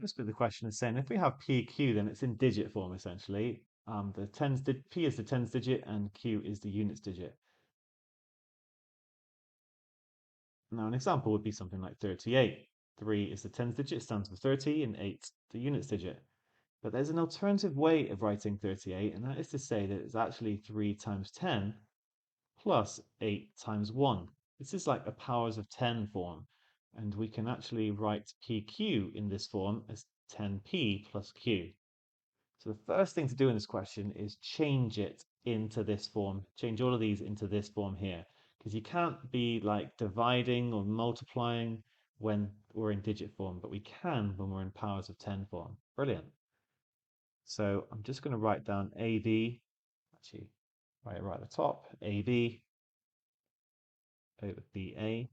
first bit of the question is saying if we have PQ, then it's in digit form essentially. P is the tens digit and Q is the units digit. Now, an example would be something like 38. 3 is the tens digit, stands for 30, and 8 the units digit. But there's an alternative way of writing 38, and that is to say that it's actually 3 times 10 plus 8 times 1. This is like a powers of 10 form, and we can actually write PQ in this form as 10p plus Q. So the first thing to do in this question is change it into this form, change all of these into this form here, because you can't be like dividing or multiplying when we're in digit form, but we can when we're in powers of 10 form. Brilliant. So I'm just going to write down AB, actually write it right at the top, AB over BA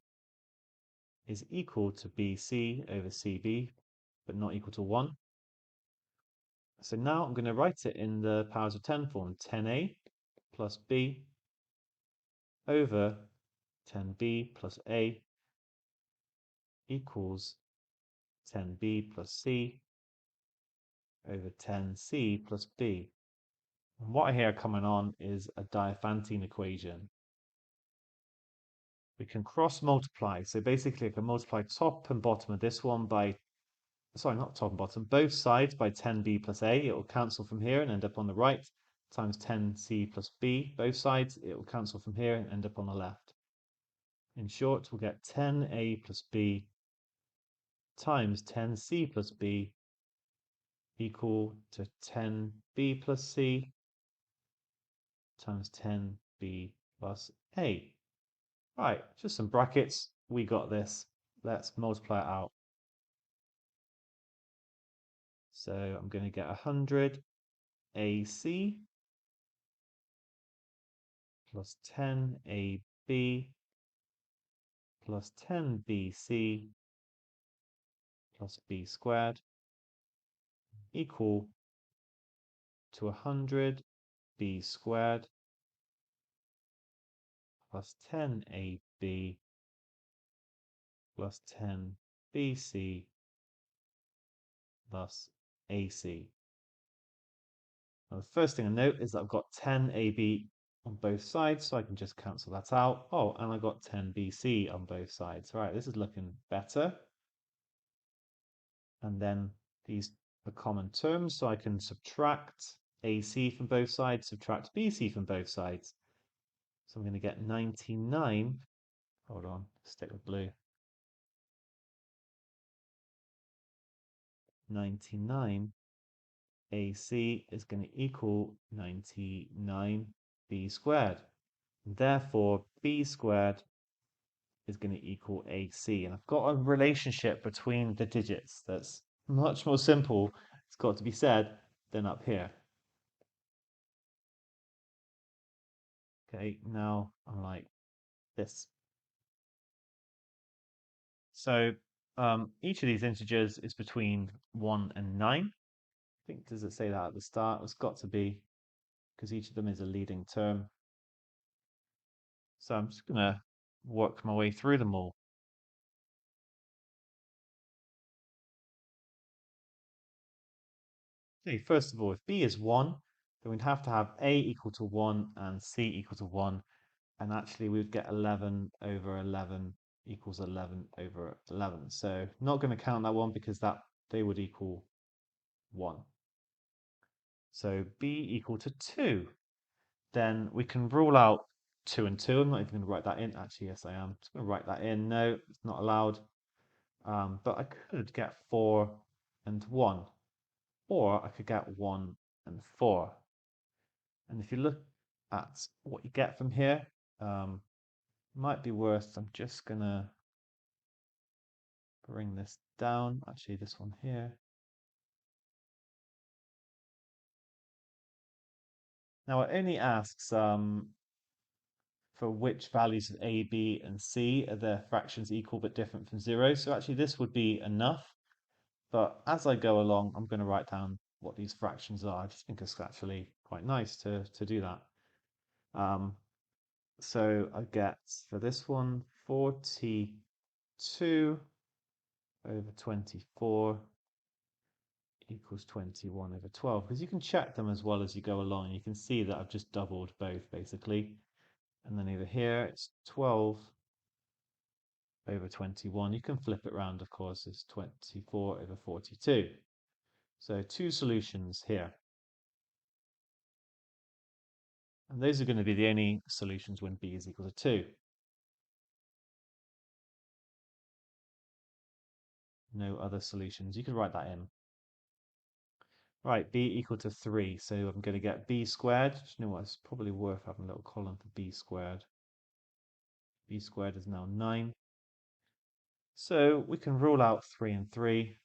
is equal to BC over CB, but not equal to 1. So now I'm going to write it in the powers of 10 form, 10A plus B over 10B plus A equals 10B plus C over 10C plus B. And what I hear coming on is a Diophantine equation. We can cross multiply. So basically I can multiply top and bottom of this one by, sorry, not top and bottom, both sides by 10B plus A. It will cancel from here and end up on the right, times 10C plus B. Both sides, it will cancel from here and end up on the left. In short, we'll get 10A plus B times 10C plus B equal to 10B plus C times 10B plus A. Right, just some brackets. We got this. Let's multiply it out. So I'm going to get 100 AC plus 10 AB plus 10 BC plus B squared equal to 100 B squared plus 10 AB plus 10 BC plus AC. Now the first thing I note is that I've got 10 AB on both sides, so I can just cancel that out. Oh, and I got 10 BC on both sides. Right, this is looking better. And then these are common terms, so I can subtract AC from both sides, subtract BC from both sides. So I'm going to get 99. Hold on, stick with blue. 99 AC is going to equal 99 B squared. Therefore, B squared is going to equal AC. And I've got a relationship between the digits that's much more simple, it's got to be said, than up here. Okay, now I'm like this. So each of these integers is between 1 and 9. I think, does it say that at the start? It's got to be, because each of them is a leading term. So I'm just going to work my way through them all. Okay, first of all, if b is 1, then we'd have to have a equal to 1 and c equal to 1. And actually, we'd get 11 over 11 equals 11 over 11. So not going to count that one because they would equal 1. So b equal to 2. Then we can rule out 2 and 2. I'm not even going to write that in. Actually, yes, I am. I'm just going to write that in. No, it's not allowed. But I could get 4 and 1. Or I could get 1 and 4. And if you look at what you get from here, might be worth, I'm just going to bring this down. Actually, this one here. Now, it only asks for which values of a, b, and c are their fractions equal but different from 0. So actually, this would be enough. But as I go along, I'm going to write down what these fractions are. I just think it's actually quite nice to do that. So I get, for this one, 42 over 24 equals 21 over 12, because you can check them as well as you go along. You can see that I've just doubled both basically. And then over here it's 12 over 21. You can flip it around, of course, it's 24 over 42. So two solutions here. And those are going to be the only solutions when b is equal to 2. No other solutions. You can write that in. Right, b equal to 3. So I'm going to get b squared. You know what? It's probably worth having a little column for b squared. B squared is now 9. So we can rule out 3 and 3.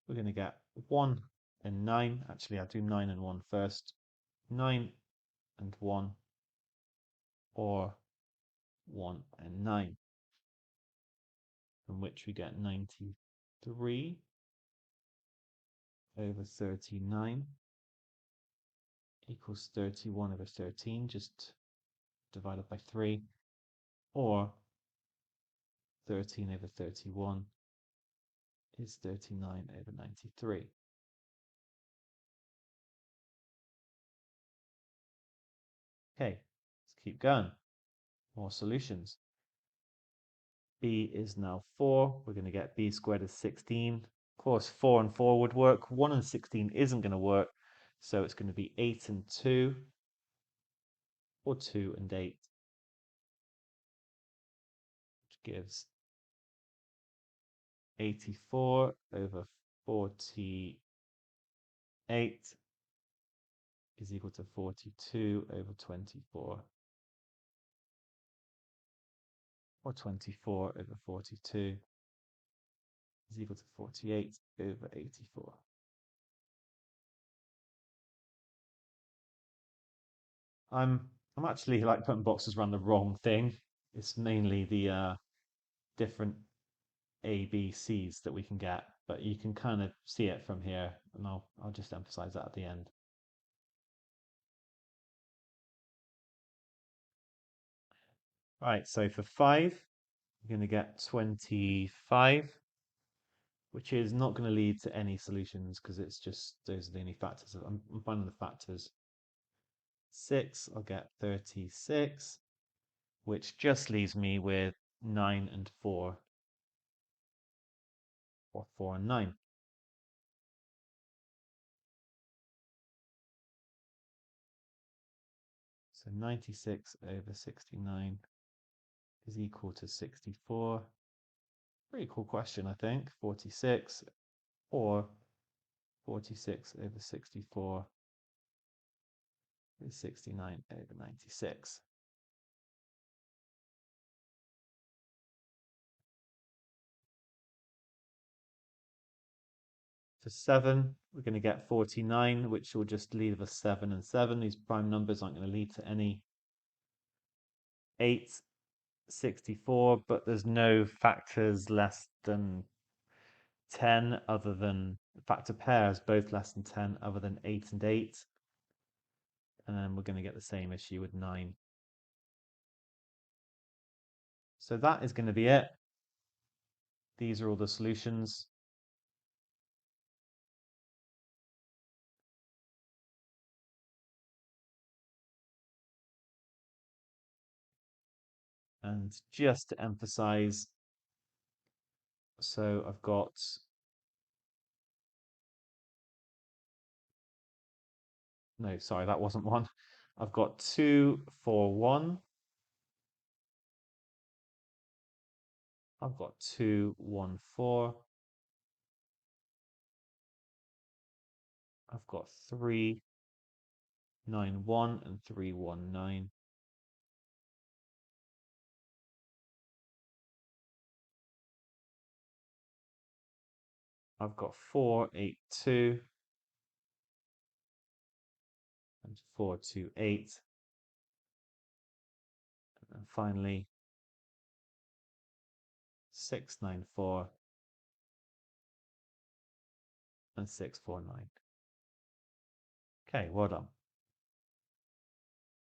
We're going to get 1 and 9. Actually, I'll do 9 and 1 first. 9 and 1, or 1 and 9, from which we get 93 over 39 equals 31 over 13, just divided by 3, or 13 over 31 is 39 over 93. Okay, let's keep going. More solutions. B is now 4. We're going to get b squared is 16. Of course, 4 and 4 would work. 1 and 16 isn't going to work. So it's going to be 8 and 2, or 2 and 8, which gives 84 over 48 is equal to 42 over 24, or 24 over 42 is equal to 48 over 84. I'm actually like putting boxes around the wrong thing. It's mainly the different A, B, C's that we can get, but you can kind of see it from here, and I'll just emphasize that at the end. Right, so for 5, we're going to get 25, which is not going to lead to any solutions because it's just those are the only factors. I'm finding the factors. 6, I'll get 36, which just leaves me with 9 and 4, or 4 and 9. So 96 over 69 is equal to 64. Pretty cool question, I think. 46, or 46 over 64 is 69 over 96. For 7, we're going to get 49, which will just leave us 7 and 7. These prime numbers aren't going to lead to any. 8, 64, but there's no factors less than 10 other than factor pairs, both less than 10 other than 8 and 8. And then we're going to get the same issue with 9. So that is going to be it. These are all the solutions. And just to emphasize, so I've got no, sorry, that wasn't one. I've got 2, 4, 1. I've got 2, 1, 4. I've got 3, 9, 1, and 3, 1, 9. I've got 4, 8, 2, and 4, 2, 8. And finally, 6, 9, 4, and 6, 4, 9. Okay, well done.